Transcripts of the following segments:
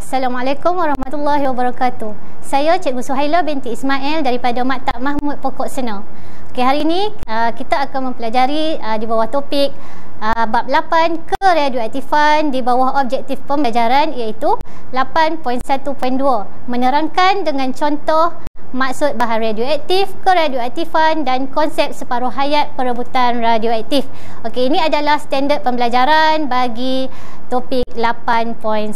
Assalamualaikum warahmatullahi wabarakatuh. Saya Cikgu Suhaila binti Ismail daripada Maktab Mahmud Pokok Sena. Okey, hari ini kita akan mempelajari di bawah topik bab 8 keradioaktifan di bawah objektif pembelajaran, iaitu 8.1.2, menerangkan dengan contoh maksud bahan radioaktif, keradioaktifan dan konsep separuh hayat perebutan radioaktif. Okey, ini adalah standard pembelajaran bagi topik 8.1.2,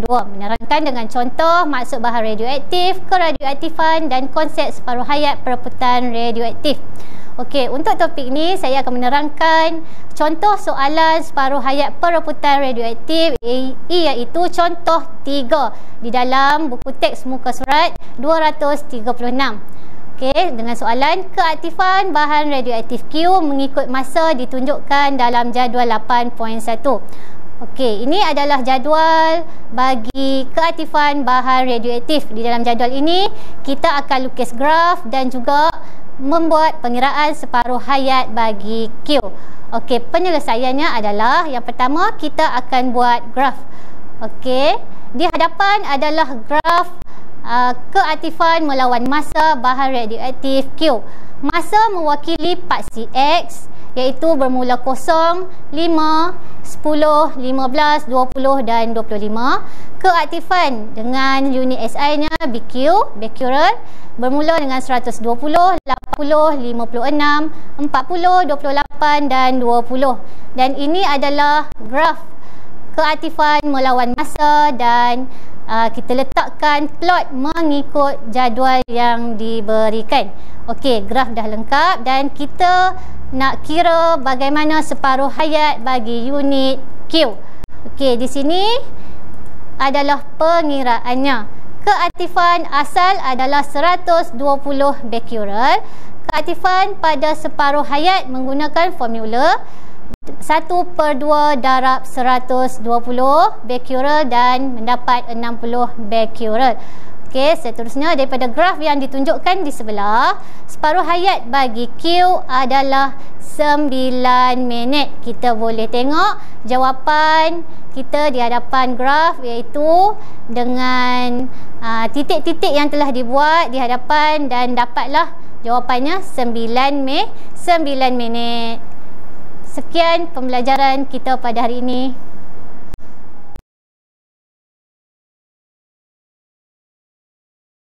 menerangkan dengan contoh maksud bahan radioaktif, keradioaktifan dan konsep separuh hayat perebutan radioaktif. Okey, untuk topik ini saya akan menerangkan contoh soalan separuh hayat perebutan radioaktif, iaitu contoh 3 di dalam buku teks muka surat 236. Okey, dengan soalan keaktifan bahan radioaktif Q mengikut masa ditunjukkan dalam jadual 8.1. Okey, ini adalah jadual bagi keaktifan bahan radioaktif. Di dalam jadual ini kita akan lukis graf dan juga membuat pengiraan separuh hayat bagi Q. Okey, penyelesaiannya adalah yang pertama kita akan buat graf. Okey, di hadapan adalah graf keaktifan melawan masa bahan radioaktif Q. Masa mewakili paksi X, iaitu bermula 0, 5, 10, 15, 20 dan 25. Keaktifan dengan unit SI nya BQ, becquerel, bermula dengan 120, 80, 56, 40, 28 dan 20. Dan ini adalah graf keaktifan melawan masa dan kita letakkan plot mengikut jadual yang diberikan. Okey, graf dah lengkap dan kita nak kira bagaimana separuh hayat bagi unit Q. Okey, di sini adalah pengiraannya. Keaktifan asal adalah 120 becquerel. Keaktifan pada separuh hayat menggunakan formula 1/2 darab 120 becquerel dan mendapat 60 becquerel. Okey, seterusnya daripada graf yang ditunjukkan di sebelah, separuh hayat bagi Q adalah 9 minit. Kita boleh tengok jawapan kita di hadapan graf, iaitu dengan titik-titik yang telah dibuat di hadapan, dan dapatlah jawapannya 9 minit. Sekian pembelajaran kita pada hari ini.